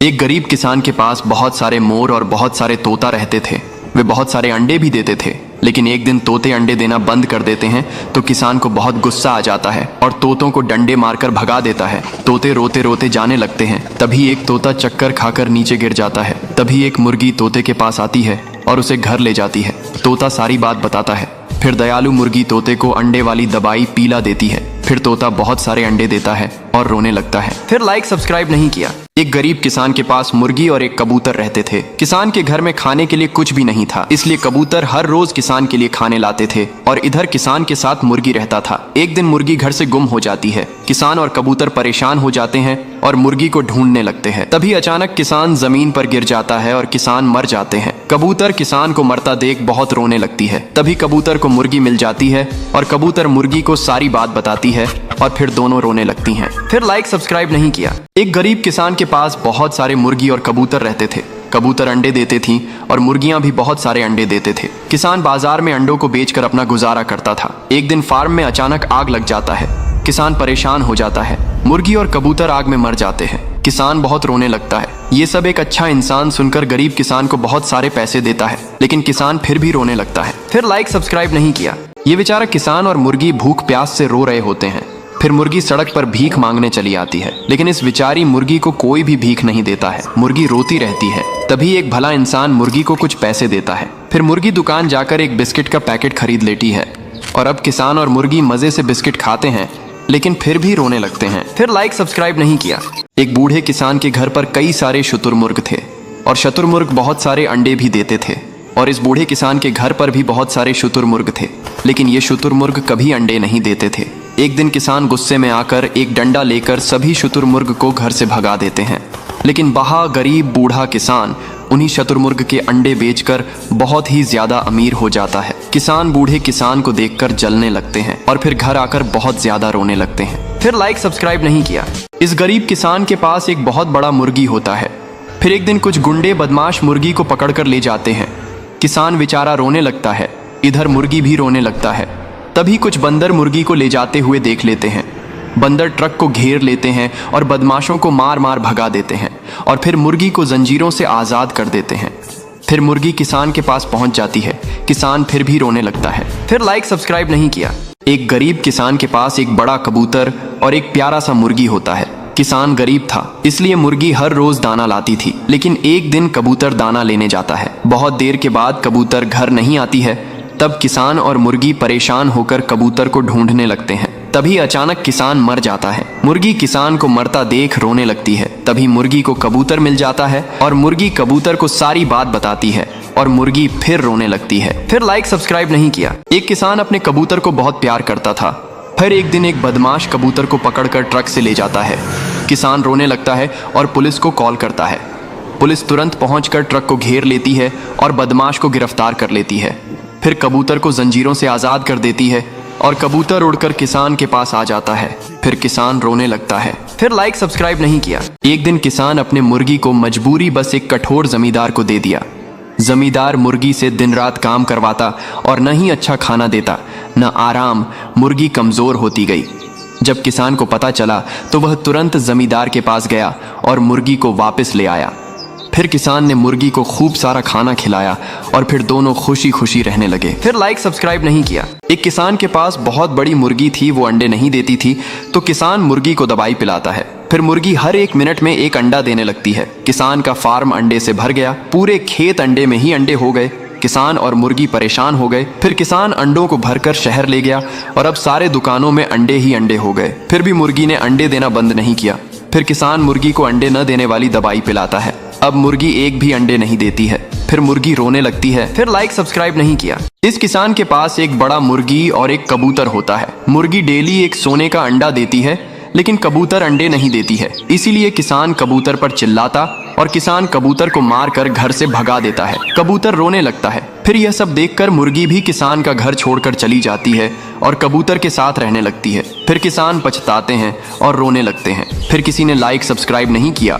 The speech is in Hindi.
एक गरीब किसान के पास बहुत सारे मोर और बहुत सारे तोता रहते थे। वे बहुत सारे अंडे भी देते थे, लेकिन एक दिन तोते अंडे देना बंद कर देते हैं तो किसान को बहुत गुस्सा आ जाता है और तोतों को डंडे मारकर भगा देता है। तोते रोते रोते जाने लगते हैं। तभी एक तोता चक्कर खाकर नीचे गिर जाता है। तभी एक मुर्गी तोते के पास आती है और उसे घर ले जाती है। तोता सारी बात बताता है। फिर दयालु मुर्गी तोते को अंडे वाली दवाई पीला देती है। फिर तोता बहुत सारे अंडे देता है और रोने लगता है। फिर लाइक सब्सक्राइब नहीं किया। एक गरीब किसान के पास मुर्गी और एक कबूतर रहते थे। किसान के घर में खाने के लिए कुछ भी नहीं था, इसलिए कबूतर हर रोज किसान के लिए खाने लाते थे और इधर किसान के साथ मुर्गी रहता था। एक दिन मुर्गी घर से गुम हो जाती है। किसान और कबूतर परेशान हो जाते हैं और मुर्गी को ढूंढने लगते हैं। तभी अचानक किसान जमीन पर गिर जाता है और किसान मर जाते हैं। कबूतर किसान को मरता देख बहुत रोने लगती है। तभी कबूतर को मुर्गी मिल जाती है और कबूतर मुर्गी को सारी बात बताती है और फिर दोनों रोने लगती हैं। फिर लाइक सब्सक्राइब नहीं किया। एक गरीब किसान के पास बहुत सारे मुर्गी और कबूतर रहते थे। कबूतर अंडे देते थी और मुर्गियां भी बहुत सारे अंडे देते थे। किसान बाजार में अंडों को बेचकर अपना गुजारा करता था। एक दिन फार्म में अचानक आग लग जाता है। किसान परेशान हो जाता है। मुर्गी और कबूतर आग में मर जाते हैं। किसान बहुत रोने लगता है। ये सब एक अच्छा इंसान सुनकर गरीब किसान को बहुत सारे पैसे देता है, लेकिन किसान फिर भी रोने लगता है। फिर लाइक सब्सक्राइब नहीं किया। ये बेचारा किसान और मुर्गी भूख प्यास से रो रहे होते हैं। फिर मुर्गी सड़क पर भीख मांगने चली आती है, लेकिन इस बेचारी मुर्गी को कोई भी भीख नहीं देता है। मुर्गी रोती रहती है। तभी एक भला इंसान मुर्गी को कुछ पैसे देता है। फिर मुर्गी दुकान जाकर एक बिस्किट का पैकेट खरीद लेती है और अब किसान और मुर्गी मजे से बिस्किट खाते हैं, लेकिन फिर भी रोने लगते हैं। फिर लाइक सब्सक्राइब नहीं किया। एक बूढ़े किसान के घर पर कई सारे शुतुरमुर्ग थे और शुतुरमुर्ग बहुत सारे अंडे भी देते थे और इस बूढ़े किसान के घर पर भी बहुत सारे शुतुरमुर्ग थे, लेकिन ये शुतुरमुर्ग कभी अंडे नहीं देते थे। एक दिन किसान गुस्से में आकर एक डंडा लेकर सभी शुतुरमुर्ग को घर से भगा देते हैं, लेकिन वहाँ गरीब बूढ़ा किसान उन्हीं शुतुरमुर्ग के अंडे बेचकर बहुत ही ज्यादा अमीर हो जाता है। किसान बूढ़े किसान को देखकर जलने लगते हैं और फिर घर आकर बहुत ज्यादा रोने लगते हैं। फिर लाइक सब्सक्राइब नहीं किया। इस गरीब किसान के पास एक बहुत बड़ा मुर्गी होता है। फिर एक दिन कुछ गुंडे बदमाश मुर्गी को पकड़कर ले जाते हैं। किसान बेचारा रोने लगता है। इधर मुर्गी भी रोने लगता है। तभी कुछ बंदर मुर्गी को ले जाते हुए देख लेते हैं। बंदर ट्रक को घेर लेते हैं और बदमाशों को मार मार भगा देते हैं और फिर मुर्गी को जंजीरों से आज़ाद कर देते हैं। फिर मुर्गी किसान के पास पहुंच जाती है। किसान फिर भी रोने लगता है। फिर लाइक सब्सक्राइब नहीं किया। एक गरीब किसान के पास एक बड़ा कबूतर और एक प्यारा सा मुर्गी होता है। किसान गरीब था, इसलिए मुर्गी हर रोज दाना लाती थी, लेकिन एक दिन कबूतर दाना लेने जाता है। बहुत देर के बाद कबूतर घर नहीं आती है। तब किसान और मुर्गी परेशान होकर कबूतर को ढूंढने लगते हैं। तभी अचानक किसान मर जाता है। मुर्गी किसान को मरता देख रोने लगती है। तभी मुर्गी को कबूतर मिल जाता है और मुर्गी कबूतर को सारी बात बताती है और मुर्गी फिर रोने लगती है। फिर लाइक सब्सक्राइब नहीं किया। एक किसान अपने कबूतर को बहुत प्यार करता था। फिर एक दिन एक बदमाश कबूतर को पकड़कर ट्रक से ले जाता है। किसान रोने लगता है और पुलिस को कॉल करता है। पुलिस तुरंत पहुंचकर ट्रक को घेर लेती है और बदमाश को गिरफ्तार कर लेती है। फिर कबूतर को जंजीरों से आज़ाद कर देती है और कबूतर उड़कर किसान के पास आ जाता है। फिर किसान रोने लगता है। फिर लाइक सब्सक्राइब नहीं किया। एक दिन किसान अपने मुर्गी को मजबूरी बस एक कठोर जमींदार को दे दिया। जमींदार मुर्गी से दिन रात काम करवाता और न ही अच्छा खाना देता, न आराम। मुर्गी कमजोर होती गई। जब किसान को पता चला तो वह तुरंत जमींदार के पास गया और मुर्गी को वापस ले आया। फिर किसान ने मुर्गी को खूब सारा खाना खिलाया और फिर दोनों खुशी खुशी रहने लगे। फिर लाइक सब्सक्राइब नहीं किया। एक किसान के पास बहुत बड़ी मुर्गी थी, वो अंडे नहीं देती थी, तो किसान मुर्गी को दवाई पिलाता है। फिर मुर्गी हर एक मिनट में एक अंडा देने लगती है। किसान का फार्म अंडे से भर गया। पूरे खेत अंडे में ही अंडे हो गए। किसान और मुर्गी परेशान हो गए। फिर किसान अंडों को भरकर शहर ले गया और अब सारे दुकानों में अंडे ही अंडे हो गए। फिर भी मुर्गी ने अंडे देना बंद नहीं किया। फिर किसान मुर्गी को अंडे न देने वाली दवाई पिलाता है। अब मुर्गी एक भी अंडे नहीं देती है। फिर मुर्गी रोने लगती है। फिर लाइक सब्सक्राइब नहीं किया। इस किसान के पास एक बड़ा मुर्गी और एक कबूतर होता है। मुर्गी डेली एक सोने का अंडा देती है, लेकिन कबूतर अंडे नहीं देती है। इसीलिए किसान कबूतर पर चिल्लाता और किसान कबूतर को मारकर घर से भगा देता है। कबूतर रोने लगता है। फिर यह सब देखकर मुर्गी भी किसान का घर छोड़कर चली जाती है और कबूतर के साथ रहने लगती है। फिर किसान पछताते हैं और रोने लगते हैं। फिर किसी ने लाइक सब्सक्राइब नहीं किया।